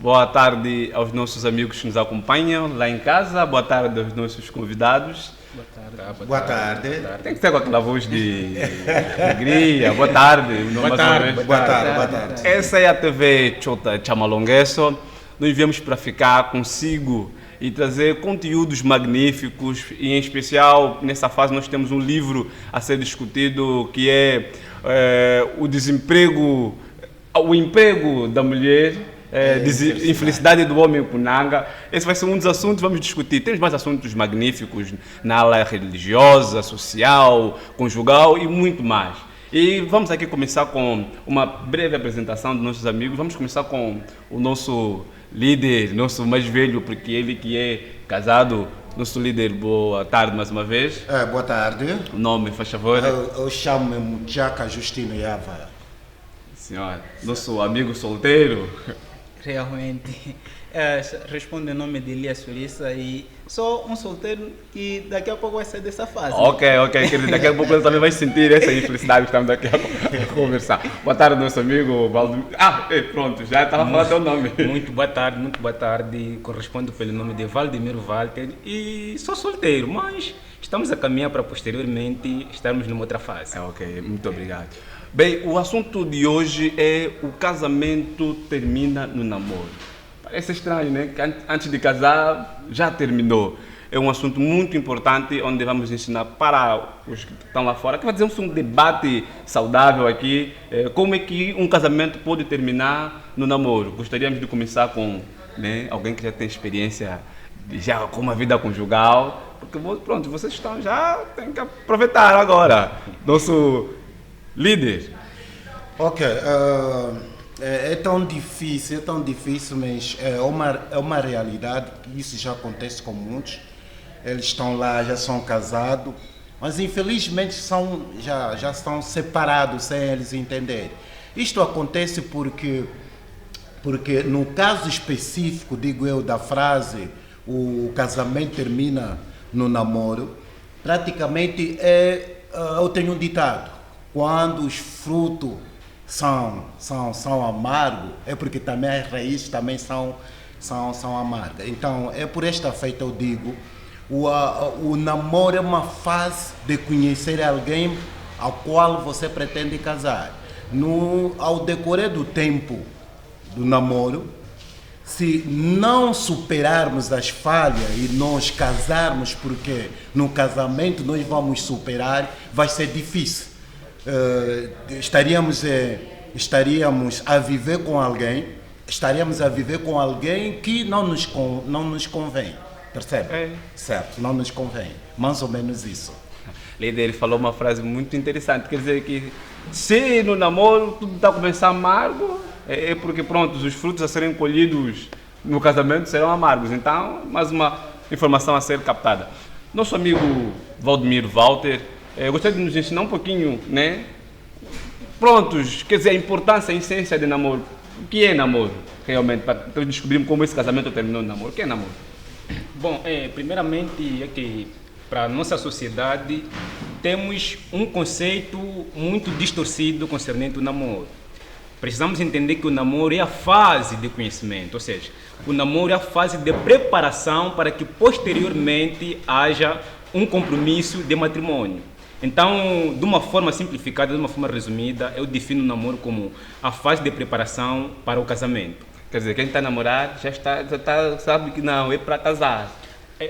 Boa tarde aos nossos amigos que nos acompanham lá em casa. Boa tarde aos nossos convidados. Boa tarde. Boa tarde. Tem que ser com aquela voz de alegria. Boa tarde. Boa tarde. Boa tarde. Essa é a TV Chota Chamalonguesso. Nós viemos para ficar consigo e trazer conteúdos magníficos, e em especial nessa fase nós temos um livro a ser discutido que é o desemprego, o emprego da mulher, infelicidade do homem com nanga. Esse vai ser um dos assuntos que vamos discutir. Temos mais assuntos magníficos na ala religiosa, social, conjugal e muito mais. E vamos aqui começar com uma breve apresentação dos nossos amigos. Vamos começar com o nosso líder, nosso mais velho, porque ele que é casado. Nosso líder, boa tarde mais uma vez. Boa tarde. O nome, faz favor. Eu chamo-me Muchaca Justino Yava. Senhora, nosso amigo solteiro. Realmente, respondo em nome de Elias Surissa e sou um solteiro e daqui a pouco vai sair dessa fase. Ok. Quer dizer, daqui a pouco ele também vai sentir essa infelicidade que estamos daqui a conversar. Boa tarde, nosso amigo Valdemir. Pronto, já estava falando teu nome. Muito boa tarde. Correspondo pelo nome de Valdemir Walter e sou solteiro, mas estamos a caminhar para posteriormente estarmos numa outra fase. Ok, muito obrigado. Bem, o assunto de hoje é o casamento termina no namoro. Parece estranho, né? Que antes de casar já terminou. É um assunto muito importante onde vamos ensinar para os que estão lá fora, que vai dizer um debate saudável aqui, como é que um casamento pode terminar no namoro. Gostaríamos de começar com alguém que já tem experiência já com uma vida conjugal, porque pronto, vocês estão já, tem que aproveitar agora. Nosso líder. Ok, é tão difícil, mas é uma realidade que isso já acontece com muitos. Eles estão lá, já são casados, mas infelizmente já estão separados sem eles entenderem. Isto acontece porque no caso específico, digo eu, da frase, o casamento termina no namoro, praticamente eu tenho um ditado. Quando os frutos são amargos, é porque também as raízes também são amargas. Então, é por esta feita eu digo, o namoro é uma fase de conhecer alguém ao qual você pretende casar. Ao decorrer do tempo do namoro, se não superarmos as falhas e nós casarmos, porque no casamento nós vamos superar, vai ser difícil. Estaríamos a viver com alguém que não nos convém, percebe? Certo, não nos convém, mais ou menos isso. Líder, ele falou uma frase muito interessante, quer dizer que se no namoro tudo está a começar amargo, é porque pronto, os frutos a serem colhidos no casamento serão amargos. Então, mais uma informação a ser captada. Nosso amigo Valdemir Walter, gostaria de nos ensinar um pouquinho, Prontos, quer dizer, a importância, a essência de namoro. O que é namoro, realmente, para descobrirmos como esse casamento terminou no namoro. O que é namoro? Bom, primeiramente é que para a nossa sociedade temos um conceito muito distorcido concernente o namoro. Precisamos entender que o namoro é a fase de conhecimento, ou seja, o namoro é a fase de preparação para que posteriormente haja um compromisso de matrimônio. Então, de uma forma simplificada, de uma forma resumida, eu defino o namoro como a fase de preparação para o casamento. Quer dizer, quem está a namorar sabe que não, é para casar.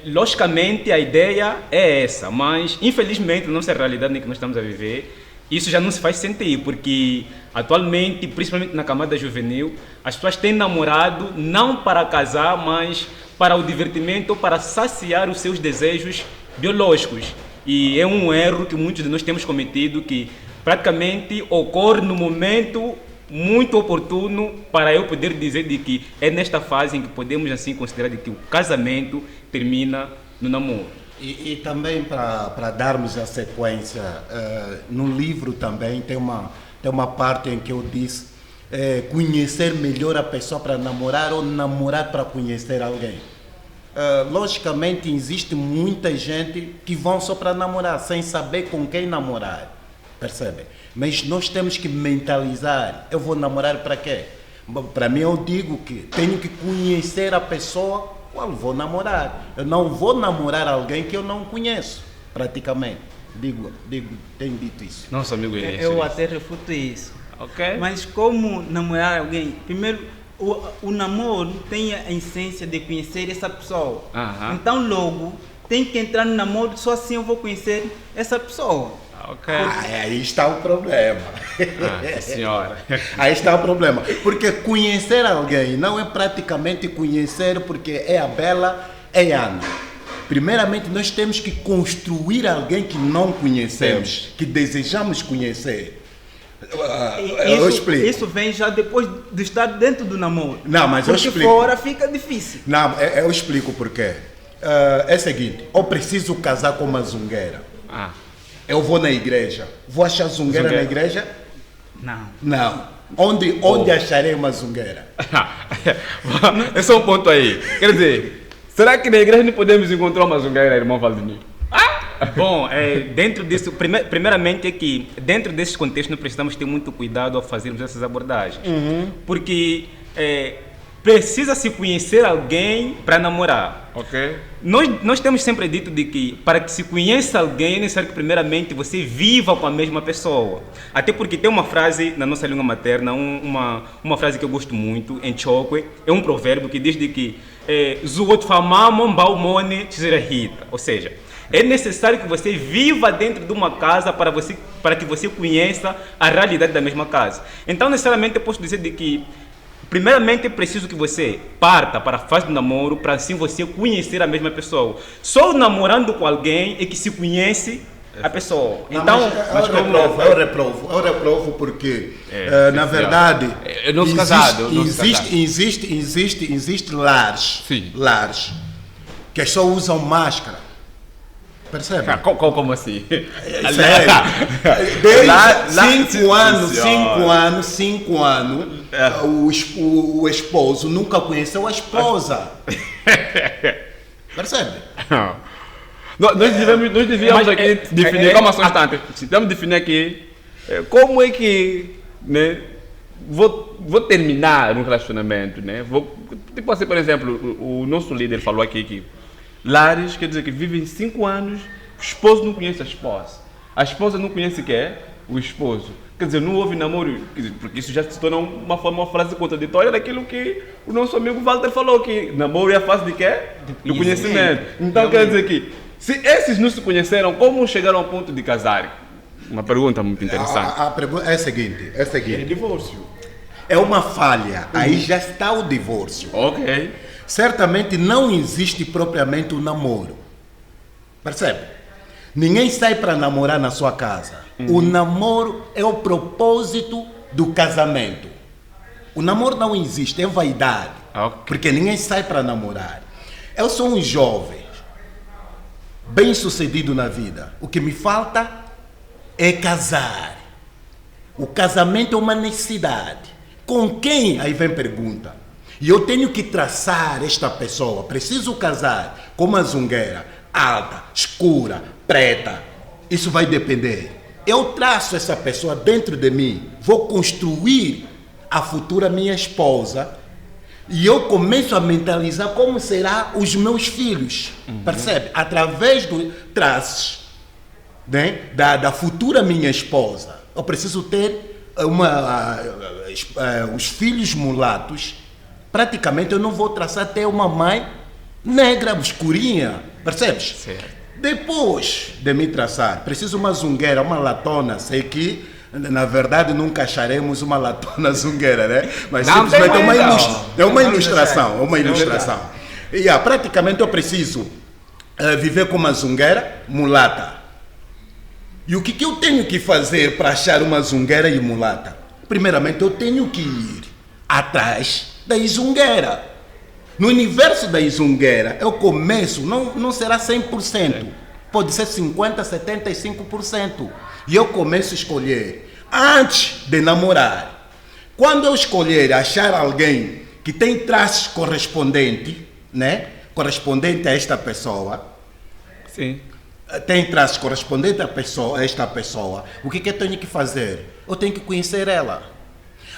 Logicamente, a ideia é essa, mas infelizmente, na nossa realidade em que nós estamos a viver, isso já não se faz sentir, porque atualmente, principalmente na camada juvenil, as pessoas têm namorado não para casar, mas para o divertimento, para saciar os seus desejos biológicos. E é um erro que muitos de nós temos cometido, que praticamente ocorre no momento muito oportuno para eu poder dizer de que é nesta fase em que podemos assim considerar de que o casamento termina no namoro. E também para darmos a sequência, no livro também tem uma parte em que eu disse conhecer melhor a pessoa para namorar ou namorar para conhecer alguém. Logicamente existe muita gente que vão só para namorar, sem saber com quem namorar, percebe? Mas nós temos que mentalizar, eu vou namorar para quê? Para mim, eu digo que tenho que conhecer a pessoa qual vou namorar. Eu não vou namorar alguém que eu não conheço, praticamente. Tenho dito isso. Nosso amigo Elias. Eu até refuto isso. Ok. Mas como namorar alguém? Primeiro, o namoro tem a essência de conhecer essa pessoa. Aham. Então, logo, tem que entrar no namoro, só assim eu vou conhecer essa pessoa. Ok. Aí está o problema. Senhora. Aí está o problema. Porque conhecer alguém não é praticamente conhecer porque é a Bela, é a Ana. Primeiramente, nós temos que construir alguém que não conhecemos, que desejamos conhecer. Eu explico. Isso vem já depois de estar dentro do namoro. Não, mas eu porque explico. fora fica difícil. Não, eu explico porquê. É o seguinte, eu preciso casar com uma zungueira. Ah. Eu vou na igreja. Vou achar zungueira na igreja? Não. Não. Onde acharei uma zungueira? Esse é um ponto aí. Quer dizer, será que na igreja não podemos encontrar uma zungueira, irmão Valdinei? Bom, dentro disso, primeiramente é que dentro desses contextos nós precisamos ter muito cuidado ao fazermos essas abordagens. Porque precisa se conhecer alguém para namorar. Ok. Nós temos sempre dito de que para que se conheça alguém é necessário que primeiramente você viva com a mesma pessoa. Até porque tem uma frase na nossa língua materna, uma frase que eu gosto muito, em Chokwe, é um provérbio que diz de que Zuot famamon baumone tizerahita, ou seja, é necessário que você viva dentro de uma casa para que você conheça a realidade da mesma casa. Então, necessariamente, eu posso dizer de que, primeiramente, é preciso que você parta para a fase do namoro, para assim você conhecer a mesma pessoa. Só namorando com alguém é que se conhece a pessoa. Não, Então, eu reprovo porque, na verdade, Nosso casado. existe lares, Sim. lares que só usam máscara. Percebe? Como assim? Sério. Desde 5 anos, o esposo nunca conheceu a esposa. Percebe? Nós devíamos aqui definir, calma só um instante, devemos definir aqui como é que, né, vou terminar um relacionamento, né? Tipo assim, por exemplo, o nosso líder falou aqui que lares, quer dizer que vivem 5 anos, o esposo não conhece a esposa não conhece quem é o esposo. Quer dizer, não houve namoro, porque isso já se torna uma frase contraditória daquilo que o nosso amigo Walter falou, que namoro é a fase de quê? Do conhecimento. Então quer dizer que, se esses não se conheceram, como chegaram ao ponto de casar? Uma pergunta muito interessante. A pergunta é a seguinte. É divórcio. É uma falha, aí já está o divórcio. Ok. Certamente não existe propriamente o namoro. Percebe? Ninguém sai para namorar na sua casa. O namoro é o propósito do casamento. O namoro não existe, é vaidade. Ok. Porque ninguém sai para namorar. Eu sou um jovem, bem sucedido na vida. O que me falta é casar. O casamento é uma necessidade. Com quem? Aí vem pergunta. E eu tenho que traçar esta pessoa. Preciso casar com uma zungueira alta, escura, preta. Isso vai depender. Eu traço essa pessoa dentro de mim. Vou construir a futura minha esposa. E eu começo a mentalizar como serão os meus filhos. Percebe? Através dos traços, né, da futura minha esposa. Eu preciso ter os filhos mulatos. Praticamente eu não vou traçar até uma mãe negra, escurinha, percebes? Certo. Depois de me traçar, preciso uma zungueira, uma latona, sei que na verdade nunca acharemos uma latona zungueira, né? Mas não, simplesmente é uma ilustração. ilustração. E praticamente eu preciso viver com uma zungueira mulata. E o que eu tenho que fazer para achar uma zungueira e mulata? Primeiramente eu tenho que ir atrás da izungueira. No universo da izungueira, eu começo, não será 100%, pode ser 50%, 75%. E eu começo a escolher, antes de namorar. Quando eu escolher achar alguém que tem traços correspondentes, né? Correspondente a esta pessoa. Sim. Tem traços correspondentes a esta pessoa. O que eu tenho que fazer? Eu tenho que conhecer ela.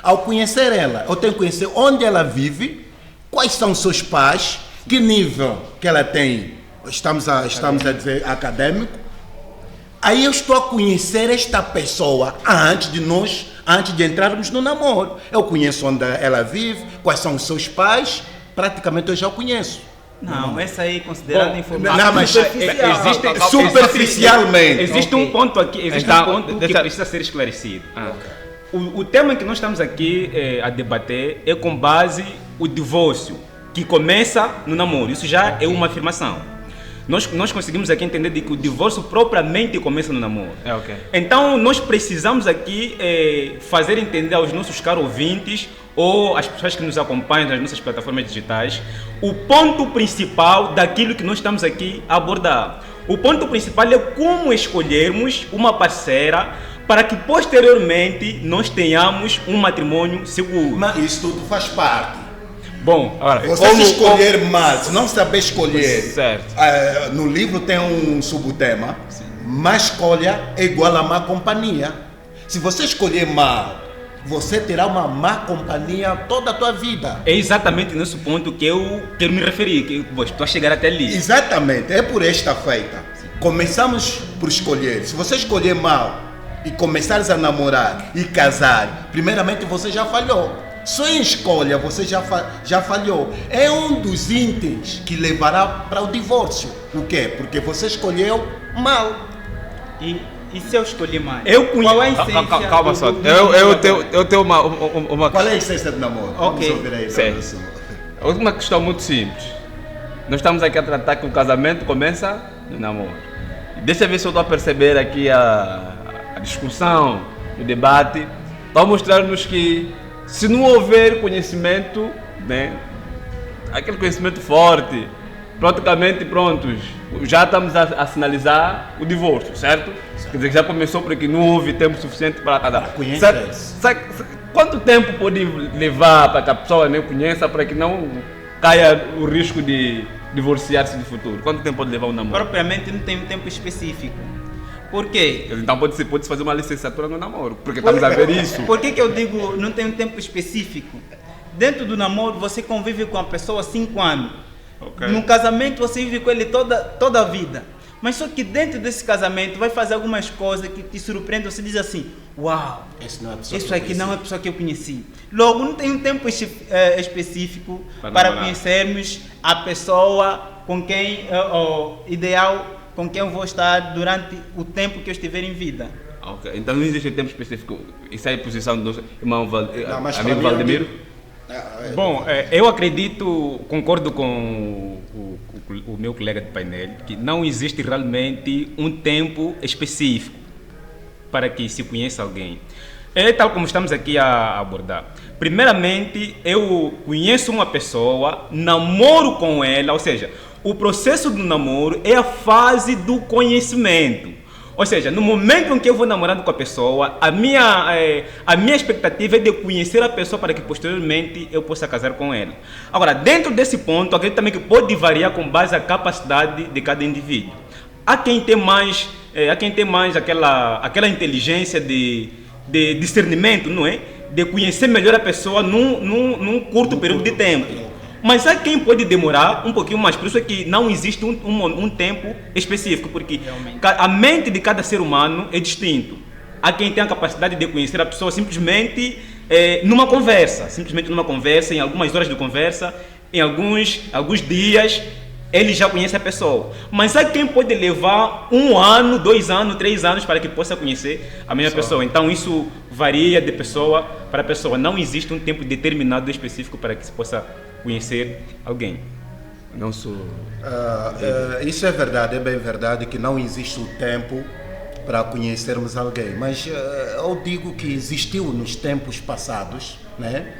Ao conhecer ela, eu tenho que conhecer onde ela vive, quais são os seus pais, que nível que ela tem, estamos a dizer acadêmico. Aí eu estou a conhecer esta pessoa antes de entrarmos no namoro. Eu conheço onde ela vive, quais são os seus pais, praticamente eu já o conheço. Não, essa aí é considerada informação. Não, mas superficialmente. Existe Ok. um ponto aqui, Então, um ponto que precisa ser esclarecido. O tema que nós estamos aqui a debater é com base o divórcio, que começa no namoro. Isso já é uma afirmação. Nós conseguimos aqui entender de que o divórcio propriamente começa no namoro. Ok. Então, nós precisamos aqui fazer entender aos nossos caros ouvintes ou às pessoas que nos acompanham nas nossas plataformas digitais o ponto principal daquilo que nós estamos aqui a abordar. O ponto principal é como escolhermos uma parceira para que posteriormente nós tenhamos um matrimônio seguro. Mas isso tudo faz parte. Bom, Agora, Você se escolher mal, se não saber escolher, Certo. no livro tem um subtema, má escolha é igual a má companhia. Se você escolher mal, você terá uma má companhia toda a tua vida. é exatamente nesse ponto que eu quero me referir, que estou a chegar até ali. Exatamente, é por esta feita. Começamos por escolher. Se você escolher mal e começares a namorar e casar, primeiramente você já falhou. Só em escolha você já falhou. É um dos itens que levará para o divórcio. O quê? Porque você escolheu mal. E se eu escolhi mais? Eu conheço- Qual é a essência? Calma só. do Eu tenho uma Qual é a essência do namoro? Ok. Vamos ouvir aí. Certo. Uma questão muito simples. Nós estamos aqui a tratar que o casamento começa no namoro. Deixa eu ver se eu estou a perceber aqui a discussão, o debate. Está a mostrar-nos que se não houver conhecimento, né, aquele conhecimento forte, praticamente prontos, já estamos a sinalizar o divórcio, certo? Quer dizer que já começou porque não houve tempo suficiente para casar. Conhecer-se. Quanto tempo pode levar para que a pessoa nem conheça para que não caia o risco de divorciar-se no futuro? Quanto tempo pode levar um namoro? Propriamente não tem um tempo específico. Por quê? Então pode-se fazer uma licenciatura no namoro, porque estamos a ver isso. Por que eu digo não tem um tempo específico? Dentro do namoro você convive com a pessoa 5 anos. Ok. No casamento você vive com ele toda a vida. Mas só que dentro desse casamento vai fazer algumas coisas que te surpreendem. Você diz assim, uau, Esse não é a pessoa isso que eu aqui conheci. não é a pessoa que eu conheci. Logo, não tem um tempo específico Para para namorar. conhecermos a pessoa com quem, o ideal com quem eu vou estar durante o tempo que eu estiver em vida. Ok, então não existe tempo específico. Isso é a posição do nosso irmão Não, mas amigo para mim, Valdemiro? Bom, eu acredito, concordo com o meu colega de painel, que não existe realmente um tempo específico para que se conheça alguém. É tal como estamos aqui a abordar. Primeiramente, eu conheço uma pessoa, namoro com ela, ou seja, o processo do namoro é a fase do conhecimento. Ou seja, no momento em que eu vou namorando com a pessoa, a minha expectativa é de conhecer a pessoa para que posteriormente eu possa casar com ela. Agora, dentro desse ponto, acredito também que pode variar com base na capacidade de cada indivíduo. Há quem tem mais, aquela inteligência de discernimento, não é? De conhecer melhor a pessoa num curto período de tempo. Mas há quem pode demorar um pouquinho mais, por isso é que não existe um tempo específico, porque a mente de cada ser humano é distinto. Há quem tem a capacidade de conhecer a pessoa simplesmente numa conversa, em algumas horas de conversa, em alguns dias, ele já conhece a pessoa. Mas há quem pode levar 1 ano, 2 anos, 3 anos para que possa conhecer a mesma pessoa. Então isso varia de pessoa para pessoa. Não existe um tempo determinado específico para que se possa conhecer alguém. Não sou. Isso é verdade, é bem verdade que não existe o tempo para conhecermos alguém, mas eu digo que existiu nos tempos passados, né?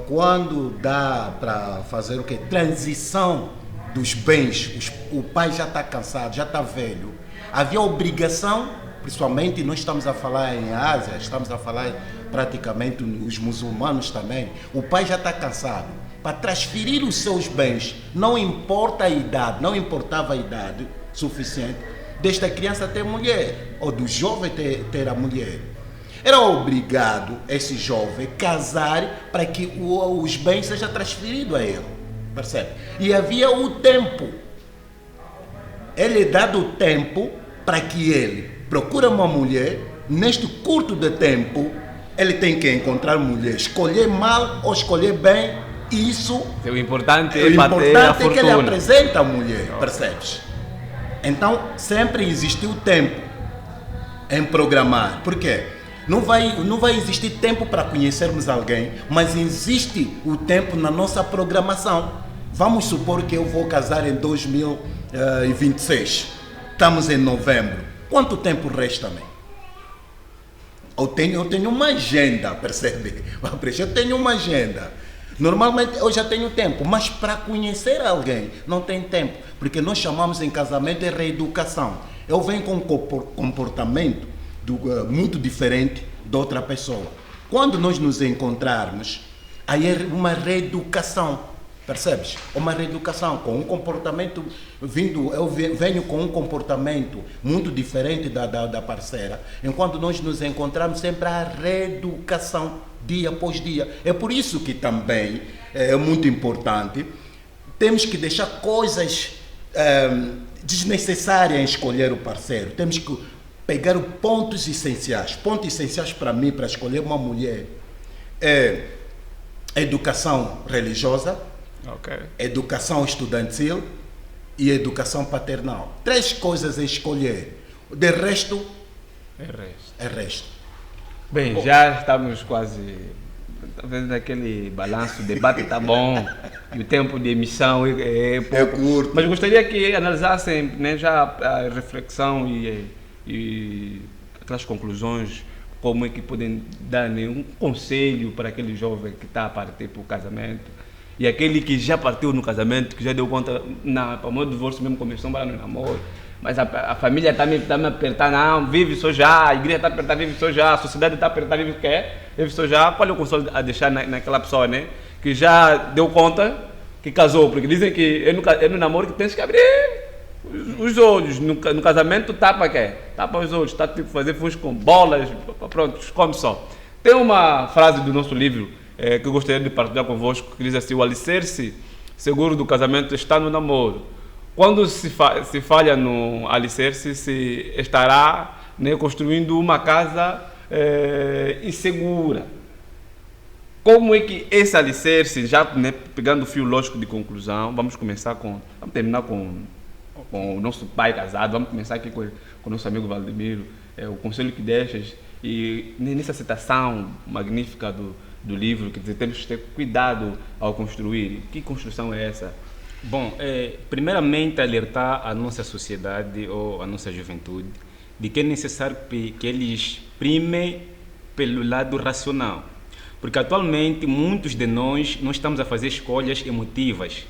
Quando dá para fazer o quê? Transição dos bens, o pai já está cansado, já está velho, havia obrigação, principalmente nós estamos a falar em Ásia, estamos a falar praticamente os muçulmanos também, o pai já está cansado, para transferir os seus bens, não importa a idade, não importava a idade suficiente, desde a criança ter mulher, ou do jovem ter a mulher. era obrigado esse jovem casar para que os bens sejam transferidos a ele, percebe? E havia o tempo. Ele é dado o tempo para que ele procure uma mulher. Neste curto de tempo, ele tem que encontrar mulher, escolher mal ou escolher bem. Isso o importante o é bater a importante é que ele fortuna. apresenta a mulher, percebes? Então sempre existiu tempo em programar. Por quê? Não vai existir tempo para conhecermos alguém, mas existe o tempo na nossa programação. Vamos supor que eu vou casar em 2026. Estamos em novembro. Quanto tempo resta-me? Eu tenho uma agenda, percebe? Eu tenho uma agenda. Normalmente eu já tenho tempo, mas para conhecer alguém não tem tempo, porque nós chamamos em casamento de reeducação. Eu venho com um comportamento muito diferente da outra pessoa. Quando nós nos encontrarmos, aí é uma reeducação, percebes? Uma reeducação com um comportamento eu venho com um comportamento muito diferente da parceira. Enquanto nós nos encontramos, sempre há reeducação dia após dia. É por isso que também é muito importante, temos que deixar coisas desnecessárias em escolher o parceiro. Temos que pegar os pontos essenciais. Pontos essenciais para mim, para escolher uma mulher, é educação religiosa, educação estudantil e educação paternal. 3 coisas a escolher. De resto, é resto. Bem, já estamos quase, talvez naquele balanço, o debate está bom, e o tempo de emissão é pouco. curto. Mas gostaria que analisassem, né, já a reflexão e aquelas conclusões, como é que podem dar, né, um conselho para aquele jovem que está a partir para o casamento, e aquele que já partiu no casamento, que já deu conta, para o meu divórcio mesmo começou a no namoro, mas a família está me apertando, não, vive só já, a igreja está apertada, vive só já, a sociedade está apertada, vive só já. Qual é o consolo a deixar naquela pessoa, né, que já deu conta, que casou? Porque dizem que é no namoro que tens que abrir os olhos, no casamento tapa quê? Tapa os olhos, está tipo fazer funs com bolas, pronto, esconde só. Tem uma frase do nosso livro que eu gostaria de partilhar convosco, que diz assim: o alicerce seguro do casamento está no namoro. Quando se falha no alicerce, se estará, né, construindo uma casa insegura. Como é que esse alicerce, já, né, pegando o fio lógico de conclusão, vamos terminar com o nosso pai casado, vamos começar aqui com o nosso amigo Valdemiro, o conselho que deixas, e nessa citação magnífica do livro, que dizer, temos que ter cuidado ao construir. Que construção é essa? Bom, primeiramente alertar a nossa sociedade ou a nossa juventude de que é necessário que eles primem pelo lado racional. Porque atualmente muitos de nós não estamos a fazer escolhas emotivas,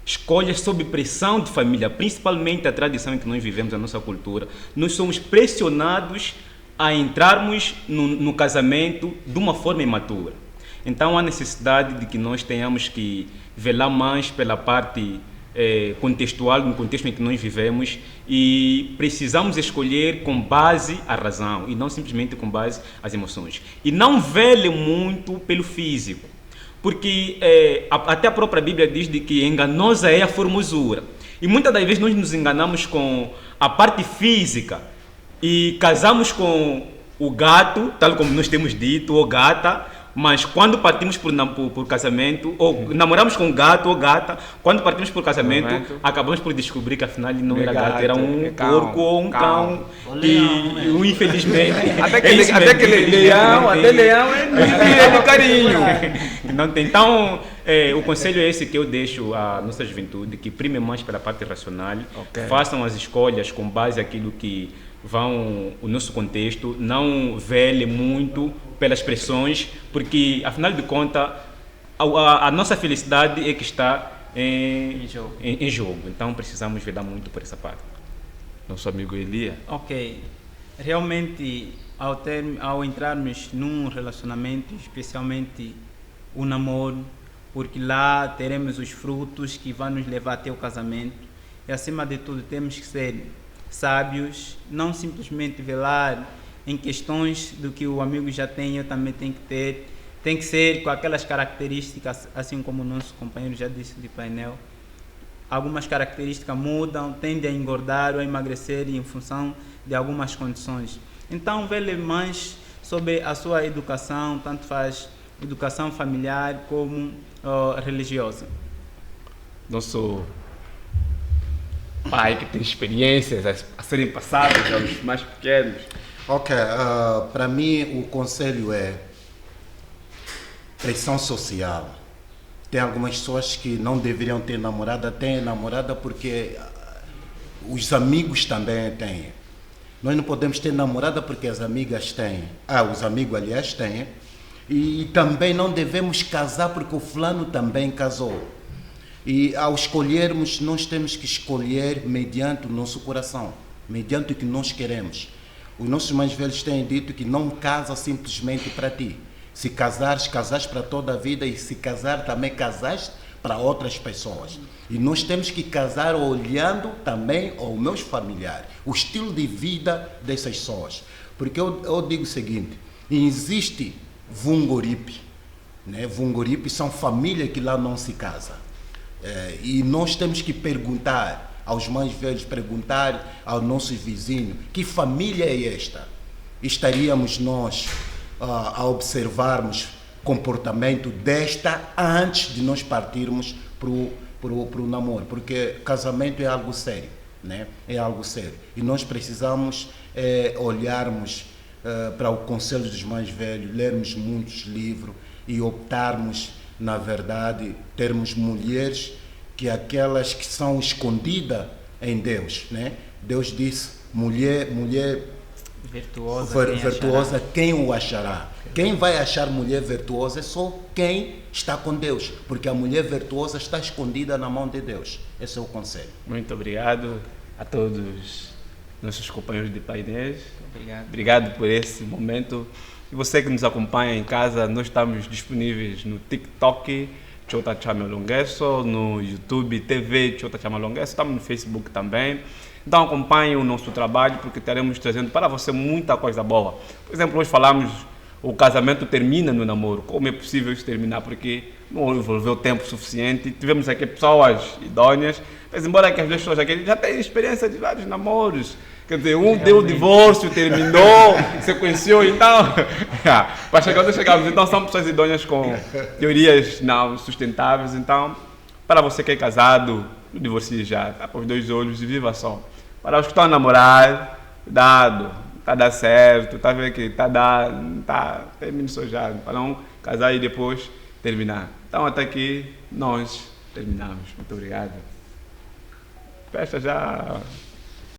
escolhas sob pressão de família, principalmente a tradição em que nós vivemos, a nossa cultura. Nós somos pressionados a entrarmos no casamento de uma forma imatura. Então há necessidade de que nós tenhamos que velar mais pela parte contextual, no contexto em que nós vivemos, e precisamos escolher com base à razão e não simplesmente com base às emoções. E não vele muito pelo físico, porque até a própria Bíblia diz de que enganosa é a formosura. E muitas das vezes nós nos enganamos com a parte física e casamos com o gato, tal como nós temos dito, ou gata. Mas quando partimos por casamento, ou namoramos com um gato ou gata, quando partimos por casamento, acabamos por descobrir que afinal não era gato, era um porco ou um cão. E infelizmente... Até que leão é de carinho. Não tem. Então, o conselho é esse que eu deixo à nossa juventude, que prime mais pela parte racional, façam as escolhas com base naquilo que vão o nosso contexto, não vele muito pelas pressões, porque afinal de contas a nossa felicidade é que está em jogo. Então precisamos velar muito por essa parte. Nosso amigo Elia. Ok, realmente ao entrarmos num relacionamento, especialmente o namoro, porque lá teremos os frutos que vão nos levar até o casamento, e acima de tudo temos que ser sábios, não simplesmente velar em questões do que o amigo já tem, eu também tenho que ter. Tem que ser com aquelas características, assim como o nosso companheiro já disse de painel. Algumas características mudam, tendem a engordar ou a emagrecer em função de algumas condições. Então, vê-lhe mais sobre a sua educação, tanto faz educação familiar como religiosa. Nosso pai que tem experiências a serem passadas aos mais pequenos. Ok, para mim o conselho é pressão social. Tem algumas pessoas que não deveriam ter namorada, têm namorada porque os amigos também têm. Nós não podemos ter namorada porque as amigas têm. Os amigos, aliás, têm. E também não devemos casar porque o fulano também casou. E ao escolhermos, nós temos que escolher mediante o nosso coração, mediante o que nós queremos. Os nossos mais velhos têm dito que não casa simplesmente para ti. Se casares, casares para toda a vida, e se casar também casaste para outras pessoas. E nós temos que casar olhando também aos meus familiares, o estilo de vida dessas pessoas. Porque eu digo o seguinte, existe Vungoripe, né? Vungoripe são famílias que lá não se casam. E nós temos que perguntar aos mais velhos, perguntar aos nossos vizinhos, que família é esta? Estaríamos nós a observarmos comportamento desta antes de nós partirmos para o namoro, porque casamento é algo sério, né? É algo sério. E nós precisamos olharmos para o conselho dos mais velhos, lermos muitos livros e optarmos, na verdade, termos mulheres que aquelas que são escondidas em Deus, né? Deus disse, mulher virtuosa, quem o achará? Quem vai achar mulher virtuosa é só quem está com Deus, porque a mulher virtuosa está escondida na mão de Deus. Esse é o conselho. Muito obrigado a todos nossos companheiros de painéis. Obrigado por esse momento. E você que nos acompanha em casa, nós estamos disponíveis no TikTok, Chota Chama Longuesso, no YouTube TV Chota Chama Longuesso, estamos no Facebook também. Então acompanhe o nosso trabalho, porque estaremos trazendo para você muita coisa boa. Por exemplo, hoje falamos o casamento termina no namoro. Como é possível isso terminar? Porque não envolveu tempo suficiente. Tivemos aqui pessoas idôneas, mas embora que as duas pessoas aqui já têm experiência de vários namoros. Quer dizer, um deu o divórcio, terminou, sequenciou, então... para chegar onde chegamos. Então são pessoas idôneas com teorias não sustentáveis. Então, para você que é casado, divorcie já, tá com os dois olhos e viva só. Para os que estão a namorar, cuidado, tá dar certo, tá vendo que termine só já, para não casar e depois terminar. Então até aqui nós terminamos. Muito obrigado. Fecha já.